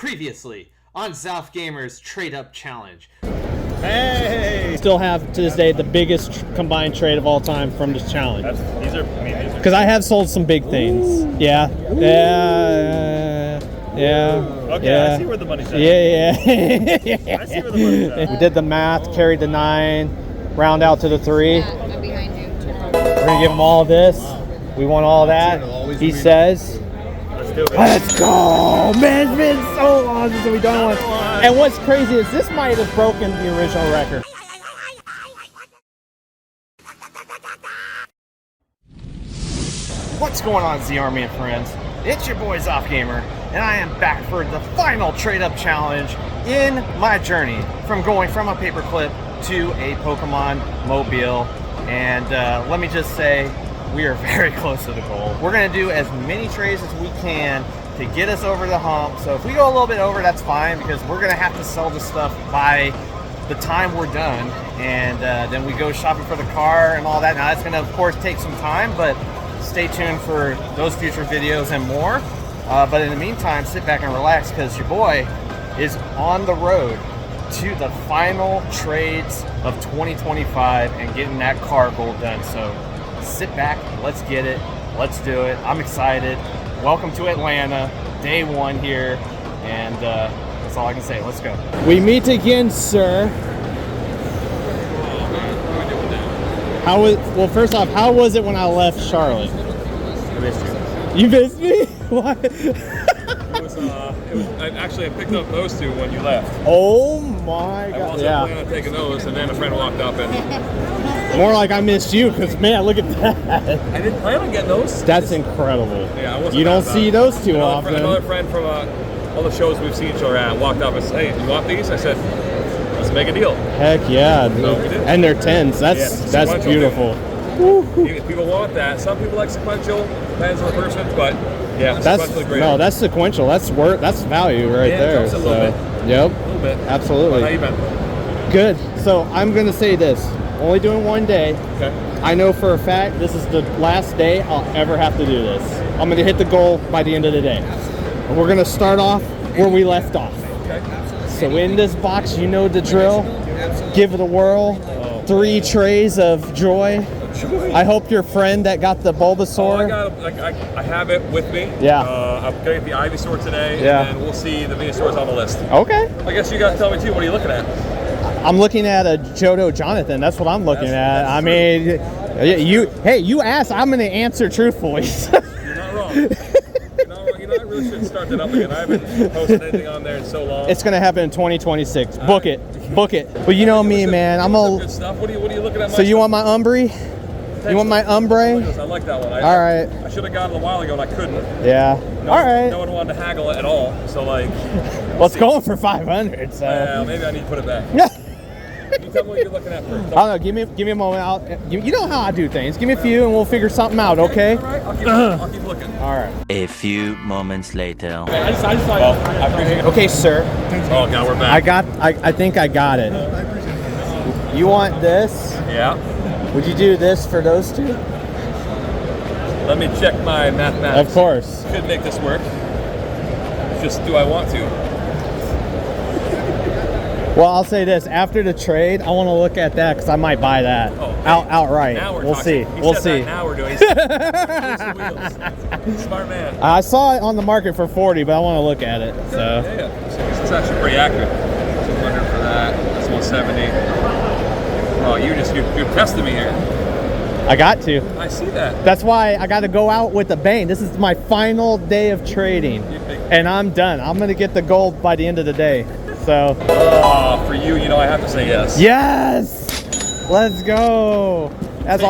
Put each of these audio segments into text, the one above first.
Previously on Zalfgamer's Trade Up Challenge. Hey! Still have to this day the biggest combined trade of all time from this challenge. These are because I have sold some big things. Yeah. Okay, yeah. I see where the money's at. Yeah. I see where the money's at. We did the math, carried the 9, round out to the 3. I'm behind you. We're gonna give him all this. We want all that. He says. Let's do it. Let's go! Man, it's been so long since we've done one. And what's crazy is this might have broken the original record. What's going on, Z Army and friends? It's your boy Zalfgamer, and I am back for the final trade-up challenge in my journey from going from a paperclip to a Pokemon mobile. And let me just say, we are very close to the goal. We're gonna do as many trades as we can to get us over the hump. So if we go a little bit over, that's fine, because we're gonna have to sell this stuff by the time we're done. And then we go shopping for the car and all that. Now that's gonna, of course, take some time, but stay tuned for those future videos and more. But in the meantime, sit back and relax, because your boy is on the road to the final trades of 2025 and getting that car goal done. So sit back, let's get it, let's do it. I'm excited. Welcome to Atlanta, day 1 here, and that's all I can say. Let's go. We meet again, sir. Well, first off, how was it when I left Charlotte? I missed you. You missed me? What? Actually, I picked up those two when you left. Oh my God. I wasn't planning on taking those, and then a friend walked up and... More like I missed you, because man, look at that. I didn't plan on getting those. That's incredible. Yeah, I wasn't. You don't see those too often. Another friend from all the shows we've seen each other at walked up and said, "Hey, you want these?" I said, "Let's make a deal." Heck yeah, dude. So we did. And they're 10s. That's beautiful. If people want that. Some people like sequential, depends on the person, but yeah, That's great. no, that's sequential. That's value right there. A little bit. Yep. A little bit. Absolutely. How you been? Good. So I'm gonna say this. Only doing 1 day. Okay. I know for a fact this is the last day I'll ever have to do this. I'm gonna hit the goal by the end of the day. And we're gonna start off where we left off. Okay. So in this box, you know the drill. Give it a whirl. 3 trays of joy. I hope your friend that got the Bulbasaur. I have it with me. Yeah. I'm going to get the Ivysaur today, Yeah. and we'll see the Venusaurs on the list. Okay. I guess you guys tell me too. What are you looking at? I'm looking at a Johto Jonathan. That's what I'm looking at. I mean, you asked. I'm going to answer truthfully. You're not wrong. I really shouldn't start that up again. I haven't posted anything on there in so long. It's going to happen in 2026. Book it. But you know me, man. I'm a. Good stuff. What are you looking at? So you want my Umbry? You want my Umbre? I like that one. All right. I should have gotten it a while ago and I couldn't. Yeah. All right. No one wanted to haggle it at all. So like. Well, it's going for 500. So. Yeah, maybe I need to put it back. Yeah. You tell me what you're looking at first. I don't know. Give me a moment. You know how I do things. Give me a few, and we'll figure something out. Okay? All right. I'll keep looking. All right. A few moments later. I appreciate it. Okay, sir. Oh God, we're back. I think I got it. You want this? Yeah. Would you do this for those 2? Let me check my mathematics. Of course. Could make this work. Just do I want to? Well, I'll say this. After the trade, I want to look at that, because I might buy that outright. Now we'll see. He We'll said see. That, now we're doing. Smart man. I saw it on the market for 40, but I want to look at it. So. Yeah. This is actually pretty accurate. 200 for that. That's 170. Oh, you're testing me here. I got to. I see that. That's why I got to go out with a bang. This is my final day of trading, and I'm done. I'm gonna get the gold by the end of the day. So. For you, I have to say yes. Yes. Let's go. As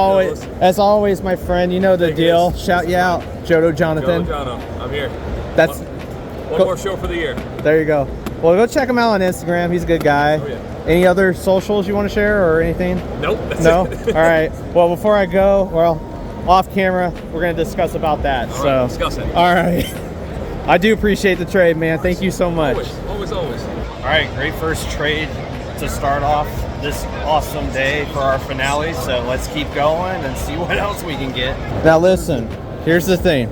always, my friend. You know the deal. Shout you out, Johto Jonathan. Jono, I'm here. That's one more show for the year. There you go. Well, go check him out on Instagram. He's a good guy. Oh, yeah. Any other socials you want to share or anything? Nope. No? All right. Well, before I go, off camera, we're going to discuss about that. All right, discuss it. All right. I do appreciate the trade, man. Thank you so much. Always. All right, great first trade to start off this awesome day for our finale. So let's keep going and see what else we can get. Now listen, here's the thing.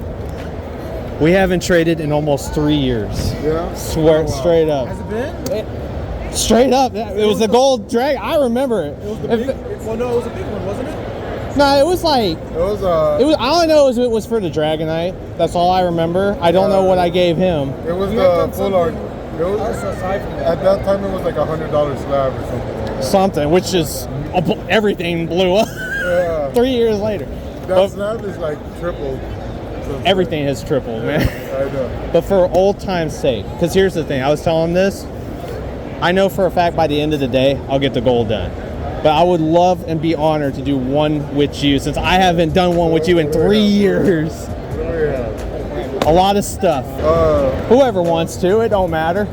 We haven't traded in almost 3 years. Yeah. Swear, Oh, wow. straight up. Has it been? Straight up. It was the gold drag. I remember it. It was the big. Well, no, it was a big one, wasn't it? No, it was like. It was All I know is it was for the Dragonite. That's all I remember. I don't know what I gave him. It was You had the done full art. something It was, else aside from that. at that time, it was like $100 slab or something. Like that. Something, which is everything blew up Yeah. 3 years later. That But slab is like tripled. So it's everything has tripled, man. I know. But for old time's sake, because here's the thing, I was telling him this. I know for a fact by the end of the day, I'll get the gold done. But I would love and be honored to do one with you, since I haven't done one with you in 3 years. What do we have? A lot of stuff. Whoever wants to, it don't matter.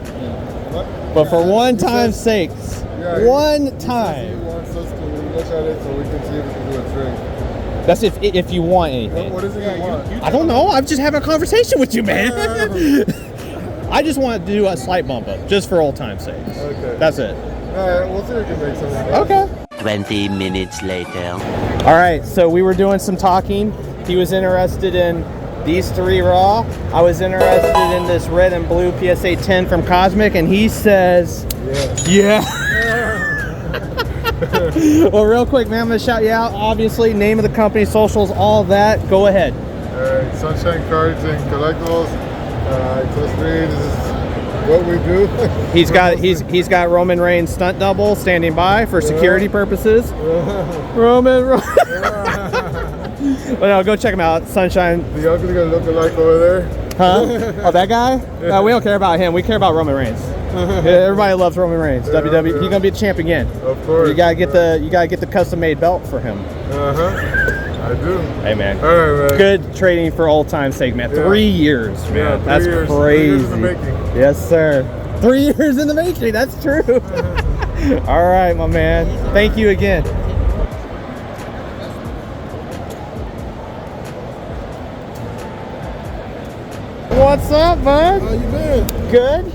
But for one time's sake, Yeah, one He time. wants us to look at it so we can see if we can do a trade. That's if you want anything. What is it you want? I don't know. I'm just having a conversation with you, man. I just want to do a slight bump up, just for old time's sake. Okay. That's it. We'll see if we can make something. Okay. 20 minutes later. All right. So we were doing some talking. He was interested in these 3 raw. I was interested in this red and blue PSA 10 from Cosmic, and he says, yeah. Well, real quick, man, I'm gonna shout you out. Obviously, name of the company, socials, all that. Go ahead. Sunshine Cards and Collectibles. Accessories. This is what we do. He's got Roman Reigns stunt double standing by for security purposes. Roman. Well, no, go check him out. Sunshine. The ugly gonna look alike over there. Huh? Oh, that guy? No, we don't care about him. We care about Roman Reigns. Yeah, everybody loves Roman Reigns. WWE. He's gonna be the champ again. Of course. You gotta get the custom made belt for him. I do. Hey, man. All right, man. Good trading for old time's sake, man. Yeah. 3 years, man. Yeah, 3 That's years. crazy. 3 years in the making. Yes, sir. 3 years in the making. That's true. All right, my man. Thank you again. What's up, bud? How you been? Good.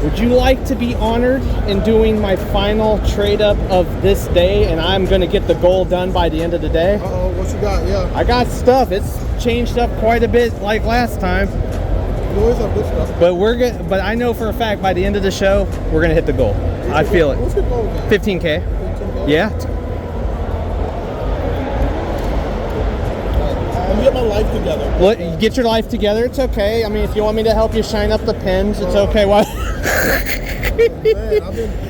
Would you like to be honored in doing my final trade up of this day, and I'm gonna get the goal done by the end of the day? Uh-oh, what you got? Yeah. I got stuff. It's changed up quite a bit like last time. You always have good stuff. But I know for a fact by the end of the show, we're gonna hit the goal. I feel it. What's your goal, man? 15K. 15K? Yeah. Let me get my life together. Look, get your life together. It's okay. I mean, if you want me to help you shine up the pins, it's okay. Why?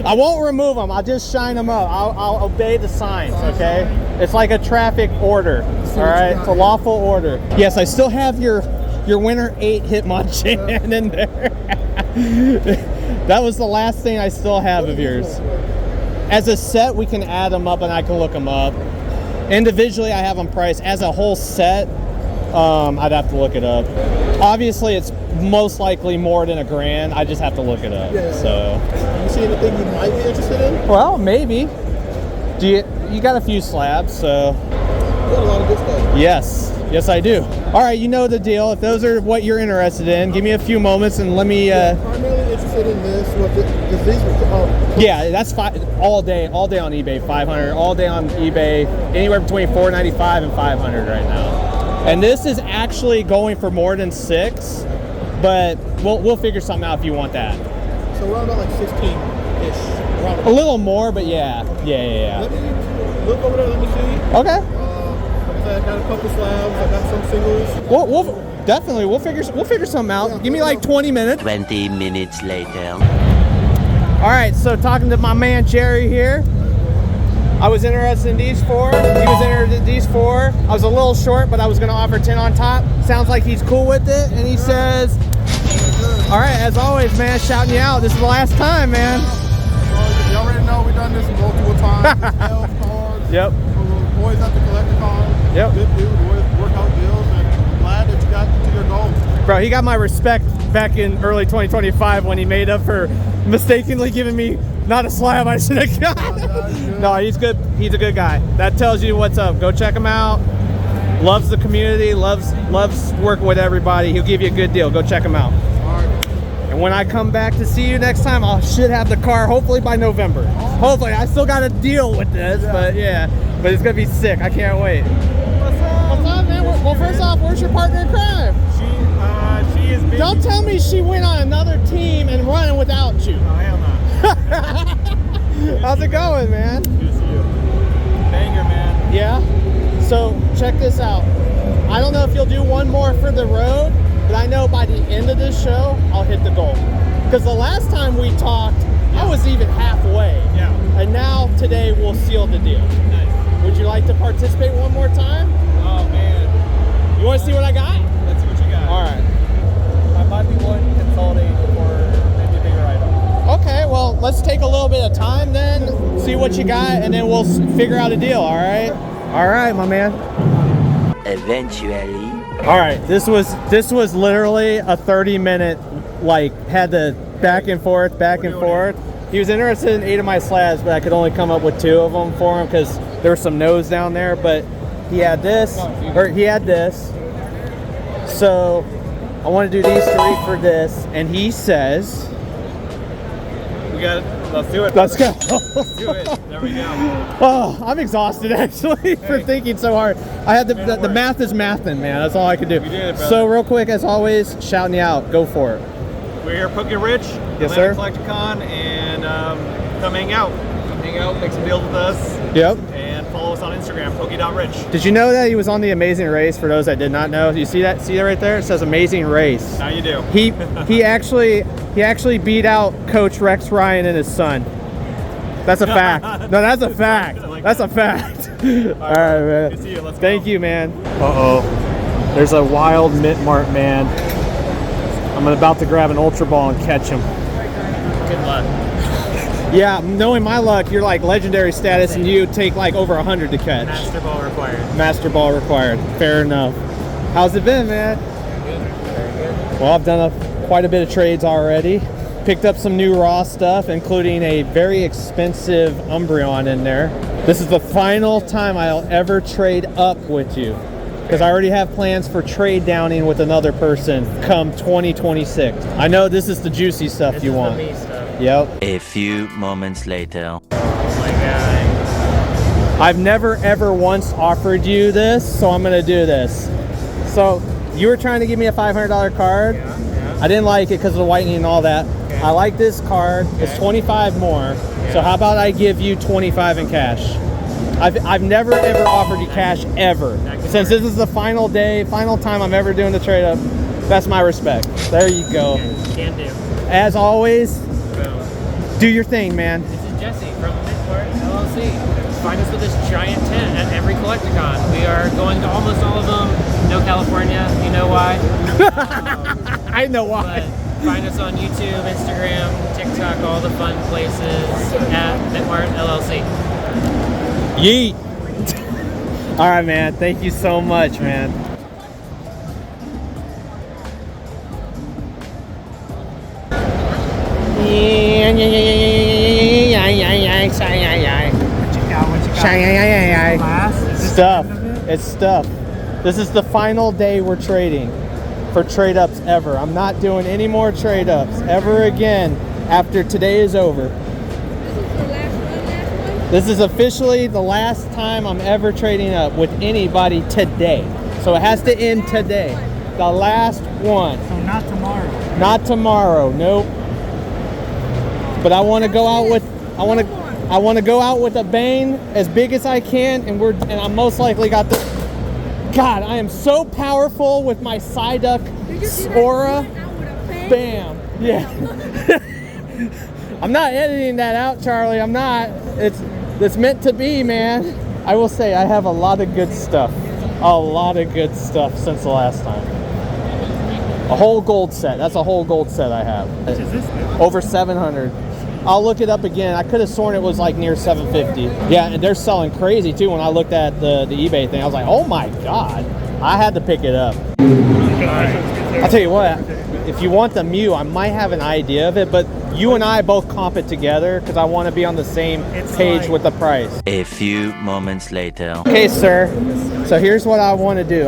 I won't remove them. I'll just shine them up. I'll obey the signs, okay? It's like a traffic order, all right? It's a lawful order. Yes, I still have your winner 8 Hitmonchan in there. That was the last thing I still have of yours. As a set, we can add them up and I can look them up. Individually, I have them priced. As a whole set, I'd have to look it up. Obviously, it's most likely more than $1,000. I just have to look it up. Yeah. So, You see anything you might be interested in? well, maybe. You got a few slabs, so You got a lot of good stuff. yes, I do. All right, you know the deal. If those are what you're interested in, give me a few moments and let me. Primarily interested in this. Because these were. Yeah, that's all day on eBay. 500 all day on eBay. Anywhere between $4.95 and $500 right now. And this is actually going for more than 6, but we'll figure something out if you want that. So around about like 16-ish. A little more, but yeah. Let me look over there. Let me see. Okay. Like I said, I got a couple slabs. I got some singles. We'll figure something out. Yeah, Give me like 20 minutes. 20 minutes later. All right, so talking to my man Jerry here. I was interested in these 4. He was interested in these 4. I was a little short, but I was going to offer 10 on top. Sounds like he's cool with it, and he says, all right, as always, man, shouting you out. This is the last time, man. You already know we've done this multiple times. Sales cards. Yep. Boys at the Collecticon. Yep. Good dude. Work out deals, and I'm glad that you got to your goal. Bro, he got my respect back in early 2025 when he made up for mistakenly giving me not a slab I should have got. No, he's good. He's a good guy. That tells you what's up. Go check him out. Loves the community. Loves working with everybody. He'll give you a good deal. Go check him out. And when I come back to see you next time, I should have the car hopefully by November. Hopefully. I still got to deal with this, but yeah. But it's going to be sick. I can't wait. What's up, man? Well, first off, where's your partner in crime? She is busy. Don't tell me she went on another team and running without you. Oh, hell no. How's it going, man? Good to see you. Banger, man. Yeah? So, check this out. I don't know if you'll do one more for the road, but I know by the end of this show, I'll hit the goal. Because the last time we talked, I was even halfway. Yeah. And now, today, we'll seal the deal. Nice. Would you like to participate one more time? Oh, man. You want to see what I got? Let's see what you got. All right. I might be willing to consolidate for maybe a bigger item. Okay, well, let's take a little bit of time then, see what you got, and then we'll figure out a deal, all right? All right, my man. Eventually. All right, this was literally a 30-minute, like, had the back and forth. He was interested in 8 of my slabs, but I could only come up with 2 of them for him because there were some no's down there, but he had this, or he had this. So I want to do these 3 for this, and he says, We got it. Let's do it. let's go. Let's do it. There we go. Oh, I'm exhausted actually for thinking so hard. I had the math is mathin', man. That's all I could do. You did it, brother. So real quick, as always, shouting you out. Go for it. We're here at Poke Rich. Yes, sir. Collecticon, and come hang out. Come hang out, make some deals with us, Yep. and follow us on Instagram, poke.rich. Did you know that he was on the Amazing Race? For those that did not know, you see that? See that right there? It says Amazing Race. How you do? He actually beat out Coach Rex Ryan and his son. That's a fact. No, that's a fact. That's a fact. All right, man. Good to see you. Let's go. Thank you, man. Uh-oh. There's a wild Mint Mart man. I'm about to grab an Ultra Ball and catch him. Good luck. Yeah, knowing my luck, you're like legendary status and you take like over 100 to catch. Master ball required. Master Ball required. Fair enough. How's it been, man? Very good. Well, I've done quite a bit of trades already. Picked up some new raw stuff, including a very expensive Umbreon in there. This is the final time I'll ever trade up with you, because I already have plans for trade downing with another person come 2026. I know this is the juicy stuff you want. This is the me stuff. Yep. A few moments later. Oh my god. I've never ever once offered you this, so I'm gonna do this. So you were trying to give me a $500 card. Yeah. I didn't like it because of the whitening and all that. Okay. I like this card. It's 25 more. So how about I give you 25 in cash? I've never ever offered you cash ever. Since this is the final day, final time I'm ever doing the trade up. That's my respect. There you go. Can do. As always, Boom. do your thing, man. This is Jesse from Midport LLC. Find us with this giant tent at every Collecticon. We are going to almost all of them. No California, you know why. I know why. But find us on YouTube, Instagram, TikTok, all the fun places at Midport LLC. Yeet. All right, man. Thank you so much, man. Stuff. It's stuff. This is the final day we're trading for trade ups ever. I'm not doing any more trade ups ever again after today is over. This is officially the last time I'm ever trading up with anybody today. So it has to end today. The last one. So not tomorrow. Not tomorrow, nope. But I want to go out with I want to go out with a bang as big as I can, and I'm most likely got the God, I am so powerful with my Psyduck aura. Bam. Yeah. I'm not editing that out, Charlie. I'm not. It's meant to be, man. I will say I have a lot of good stuff. A lot of good stuff since the last time. A whole gold set. That's a whole gold set I have. What is this now? Over 700. I'll look it up again. I could have sworn it was like near 750. Yeah, and they're selling crazy too. When I looked at the eBay thing, I was like, oh my God. I had to pick it up. I'll tell you what, if you want the Mew, I might have an idea of it, but you and I both comp it together because I want to be on the same page with the price. A few moments later. Okay, sir. So here's what I want to do.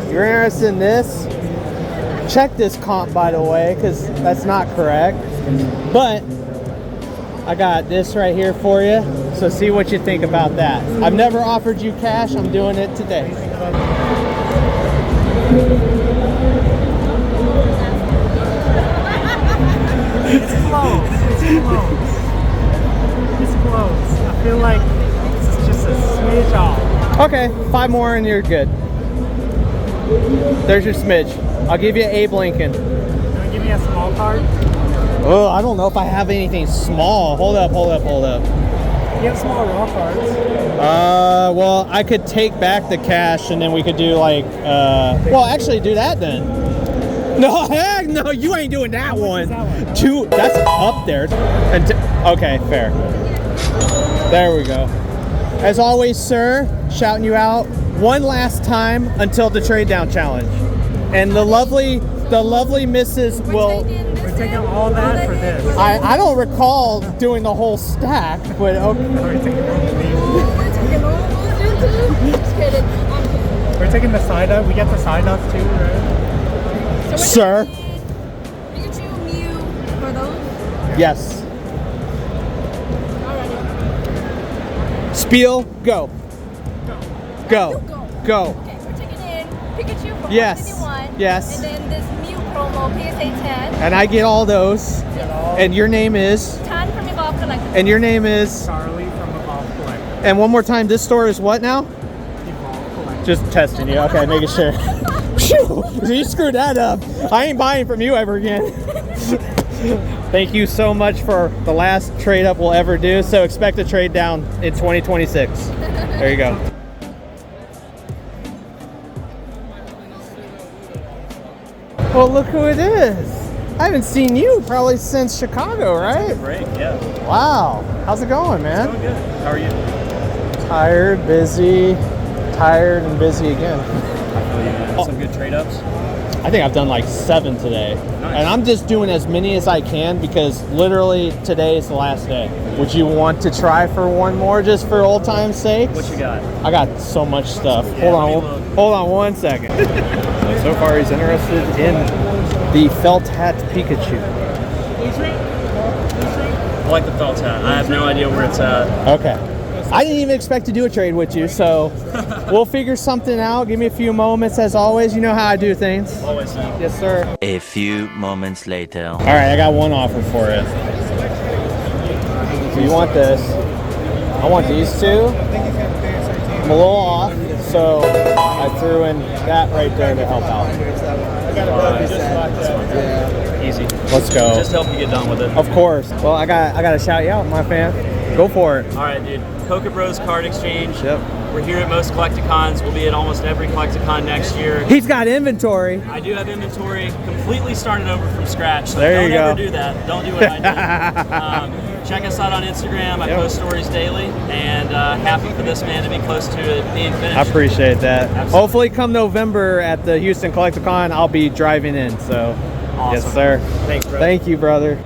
You're interested in this? Check this comp, by the way, because that's not correct. But I got this right here for you. So see what you think about that. I've never offered you cash. I'm doing it today. It's close. It's close. It's close. I feel like this is just a smidge off. Okay, 5 more and you're good. There's your smidge. I'll give you Abe Lincoln. Can you give me a small card? Oh, I don't know if I have anything small. Hold up. You have small raw cards. Well, I could take back the cash and then we could do like, well, actually do that then. No, heck no, you ain't doing that one. Two, that's up there. And okay, fair. There we go. As always, sir, shouting you out one last time until the trade down challenge. And the lovely Mrs. will. We're taking all that for this. I don't recall doing the whole stack, but okay. We're taking the side up. We get the side up too, right? Sir. Pikachu, Mew, for those? Yes. Spiel, go. Go. Go. Okay, we're taking in Pikachu from Yes. 151. Yes. And then this Mew promo, PSA 10. And I get all those. And your name is? Tan from Evolve Collective. And your name is? Charlie from Evolve Collective. And one more time, this store is what now? Evolve Collective. Just testing you. Okay, making sure. Phew, you screwed that up. I ain't buying from you ever again. Thank you so much for the last trade up we'll ever do. So expect a trade down in 2026. There you go. Well, look who it is. I haven't seen you probably since Chicago, right? Great, yeah. Wow. How's it going, man? Doing good. How are you? Tired, busy, tired, and busy again. Some good trade ups. I think I've done like 7 today. Nice. And I'm just doing as many as I can because literally today is the last day. Would you want to try for one more just for old time's sake? What you got? I got so much stuff. Yeah, Hold on 1 second. So far he's interested in the felt hat Pikachu. I like the felt hat. I have no idea where it's at. Okay. I didn't even expect to do a trade with you, so we'll figure something out. Give me a few moments as always. You know how I do things. Always so. Yes, sir. A few moments later. All right, I got one offer for you. So you want this. I want these two. I'm a little off, so I threw in that right there to help out. Easy. Let's go. Just help you get done with it. Of course. Well, I got to shout you out, my fan. Go for it. All right, dude. Poke Bros Card Exchange. Yep. We're here at most Collecticons. We'll be at almost every Collecticon next year. He's got inventory. I do have inventory. Completely started over from scratch. So There you don't ever go. do that. Don't do what I did. Check us out on Instagram. I post stories daily, and happy for this man to be close to it being finished. I appreciate that. Absolutely. Hopefully come November at the Houston Collecticon, I'll be driving in. So, Awesome. Yes, sir. Thanks, bro. Thank you, brother.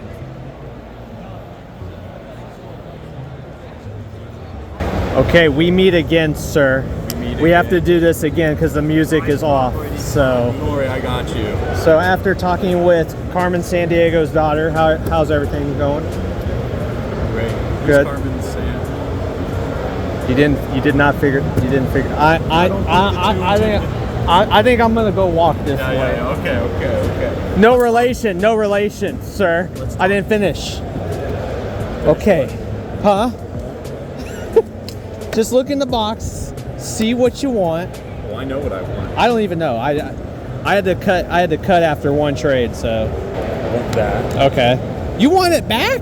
Okay, we meet again, sir. We have to do this again because the music is off. So, Don't worry, I got you. so after talking with Carmen Sandiego's daughter, how's everything going? Great. Good. Carmen San. You didn't figure. I think I'm gonna go walk this way. Okay. No relation, sir. I didn't finish. Okay. Huh? Just look in the box, see what you want. Well, I know what I want. I don't even know. I had to cut after one trade, so. I want that. Okay. You want it back?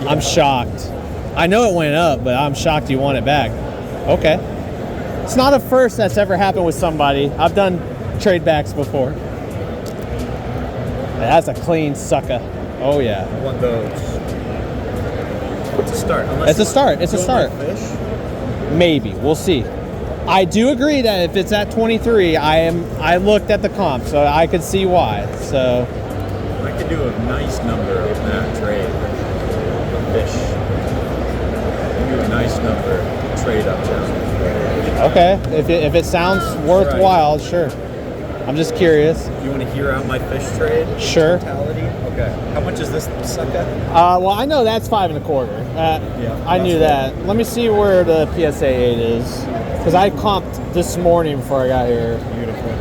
I'm shocked. I know it went up, but I'm shocked you want it back. Okay. It's not a first that's ever happened with somebody. I've done trade backs before. That's a clean sucker. Oh yeah. I want those. It's a start. It's a start. It's a start. Maybe. We'll see. I do agree that if it's at 23, I looked at the comp, so I could see why. So I could do a nice number on that trade. Fish. Do a nice number trade up challenge. okay, if it sounds worthwhile, sure. I'm just curious. You want to hear out my fish trade? Sure. Totality? Okay. How much is this sucker? Well, I know that's 5 1/4. I knew that. Let me see where the PSA 8 is, because I comped this morning before I got here. Beautiful.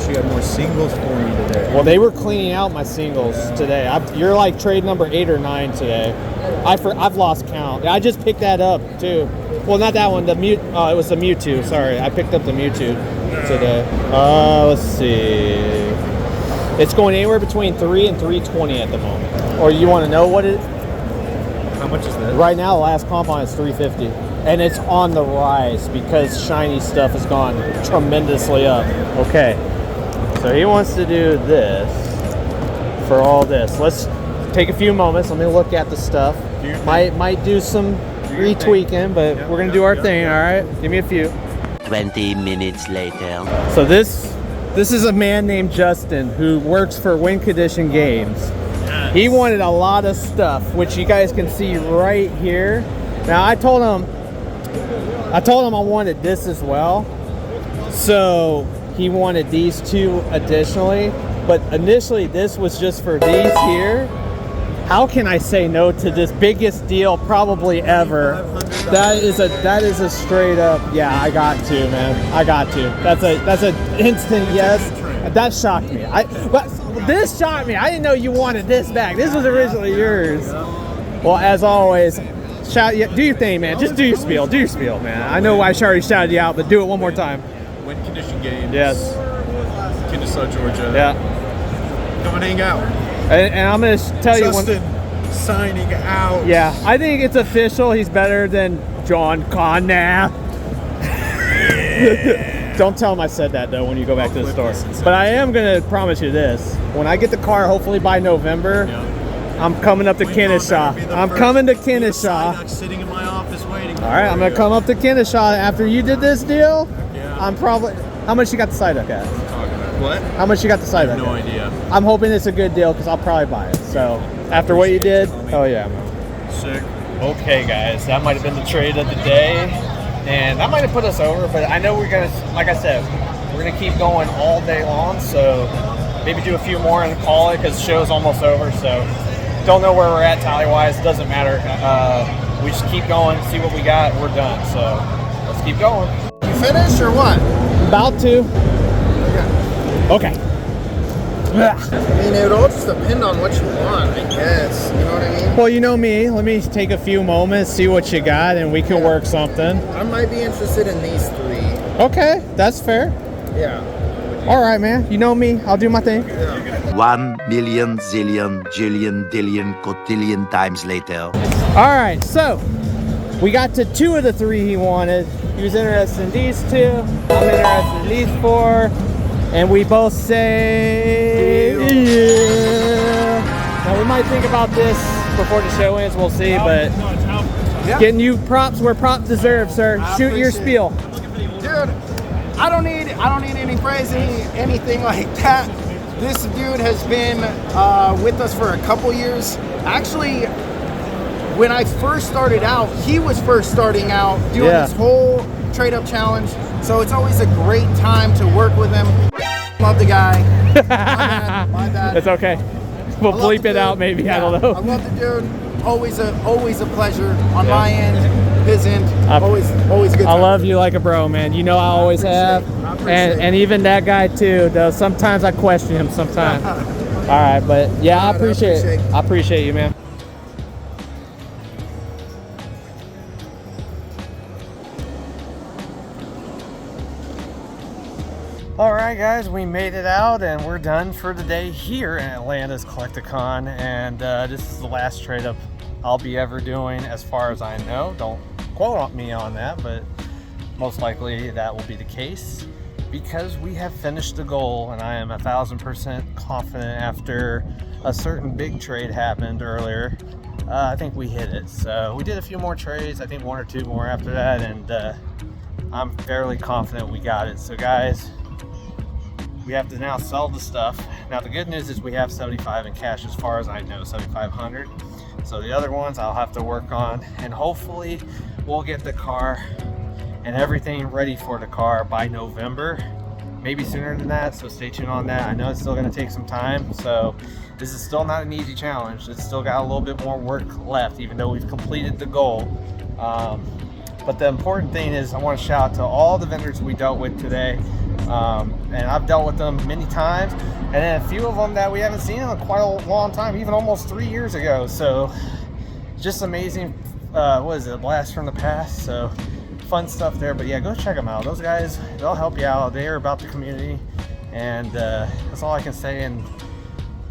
wish you had more singles for me today. Well, they were cleaning out my singles today. You're like trade number 8 or 9 today. I've lost count. I just picked that up too. Well, not that one. The it was the Mewtwo. Sorry, I picked up the Mewtwo today. Let's see. It's going anywhere between 3 and 320 at the moment. Or you want to know what it? How much is this? Right now, the last comp on is 350, and it's on the rise because shiny stuff has gone tremendously up. Okay, so he wants to do this for all this. Let's take a few moments. Let me look at the stuff. Might do some retweaking, but we're gonna do our thing. All right, give me a few. 20 minutes later. So this is a man named Justin who works for Win Condition Games. He wanted a lot of stuff, which you guys can see right here. Now I told him I wanted this as well. So he wanted these 2 additionally, but initially this was just for these here. How can I say no to this biggest deal probably ever? That is a straight up, yeah, I got to, man. I got to. That's an instant yes. That shocked me. But this shocked me. I didn't know you wanted this back. This was originally yours. Well, as always, do your thing, man. Just do your spiel. Do your spiel, man. I know I already shouted you out, but do it one more time. Win Condition Games. Yes. Kennesaw, Georgia. Yeah. Come and hang out. And I'm going to tell you one. Justin signing out. Yeah, I think it's official. He's better than John Connor. Don't tell him I said that though when you go back to the store. But I am gonna promise you this: when I get the car, hopefully by November, I'm coming up to Kennesaw. I'm coming to Kennesaw. Sitting in my office waiting. All right, I'm gonna come up to Kennesaw after you did this deal. Yeah. I'm probably. How much you got the side hook at? What? How much you got the side hook? No at? idea. I'm hoping it's a good deal because I'll probably buy it. So after what you did, oh yeah. Sick. Okay, guys, that might have been the trade of the day, and that might have put us over. But I know we're gonna, like I said, we're gonna keep going all day long. So maybe do a few more and call it because the show's almost over. So don't know where we're at tally wise. Doesn't matter. We just keep going, see what we got. We're done. So let's keep going. You finished or what? About to. Okay. I mean, it would all just depend on what you want, I guess. You know what I mean? Well, you know me. Let me take a few moments, see what you got, and we can work something. I might be interested in these 3. Okay, that's fair. Yeah. All right, man. You know me. I'll do my thing. 1 million zillion jillion dillion cotillion times later. All right, so we got to 2 of the 3 he wanted. He was interested in these 2. I'm interested in these 4. And we both say, yeah. Now we might think about this before the show ends. We'll see, but getting you props where props deserve, sir. Shoot your spiel. Dude, I don't need any praise, anything like that. This dude has been with us for a couple years. Actually, when I first started out, he was first starting out doing this whole trade-up challenge. So it's always a great time to work with him. Love the guy. My bad. It's okay. We'll bleep it out maybe. Yeah, I don't know. I love the dude. Always a pleasure on my end, his end. Always a good time. I love you like a bro, man. You know I always have. And even that guy too, though. Sometimes I question him sometimes. All right, but yeah, I appreciate it. I appreciate you, man. Alright guys, we made it out and we're done for the day here in Atlanta's Collecticon, and this is the last trade up I'll be ever doing as far as I know. Don't quote me on that, but most likely that will be the case because we have finished the goal, and I am 1000% confident after a certain big trade happened earlier. I think we hit it. So we did a few more trades, I think 1 or 2 more after that, and I'm fairly confident we got it. So guys, we have to now sell the stuff. Now the good news is we have 75 in cash as far as I know, 7,500. So the other ones I'll have to work on, and hopefully we'll get the car and everything ready for the car by November, maybe sooner than that, so stay tuned on that. I know it's still gonna take some time, so this is still not an easy challenge. It's still got a little bit more work left, even though we've completed the goal. But the important thing is I want to shout out to all the vendors we dealt with today. And I've dealt with them many times, and then a few of them that we haven't seen in quite a long time, even almost 3 years ago. So just amazing. What is it, a blast from the past? So fun stuff there. But yeah, go check them out. Those guys, they'll help you out. They are about the community, and that's all I can say. And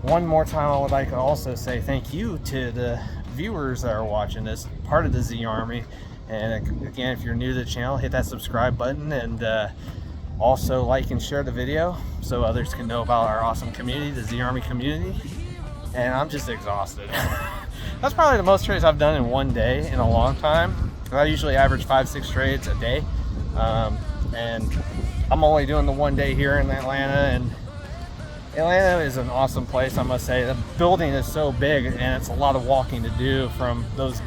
one more time, I would like to also say thank you to the viewers that are watching this, part of the Z Army. And again, if you're new to the channel, hit that subscribe button, and also like and share the video so others can know about our awesome community, the Z Army community. And I'm just exhausted. That's probably the most trades I've done in one day in a long time. I usually average 5-6 trades a day, and I'm only doing the one day here in Atlanta. And Atlanta is an awesome place, I must say. The building is so big, and it's a lot of walking to do from those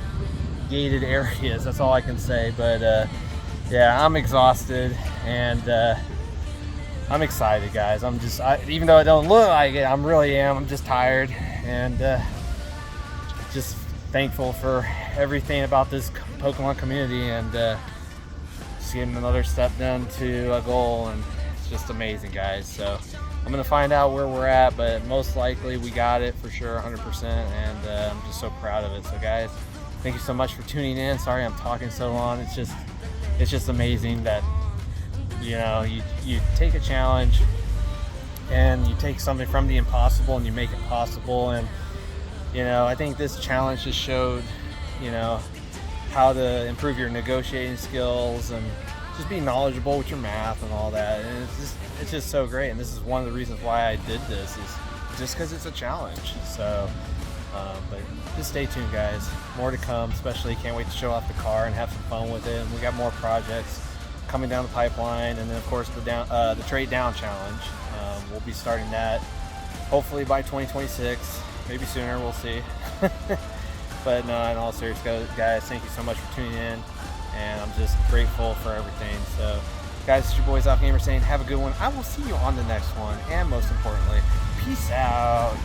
gated areas. That's all I can say. But yeah, I'm exhausted, and I'm excited, guys. Even though I don't look like it, I'm just tired, and just thankful for everything about this Pokemon community, and just getting another step done to a goal, and it's just amazing, guys. So I'm gonna find out where we're at, but most likely we got it for sure, 100%, and I'm just so proud of it. So guys, thank you so much for tuning in. Sorry I'm talking so long. It's just amazing that, you know, you take a challenge and you take something from the impossible and you make it possible. And you know, I think this challenge just showed, you know, how to improve your negotiating skills and just be knowledgeable with your math and all that. And it's just so great. And this is one of the reasons why I did this, is just because it's a challenge. So but just stay tuned, guys. More to come. Especially can't wait to show off the car and have some fun with it. And we got more projects coming down the pipeline, and then of course the trade down challenge. We'll be starting that hopefully by 2026, maybe sooner. We'll see. But no, in all seriousness, guys, thank you so much for tuning in, and I'm just grateful for everything. So guys, it's your boy Zalfgamer saying have a good one. I will see you on the next one, and most importantly, peace out.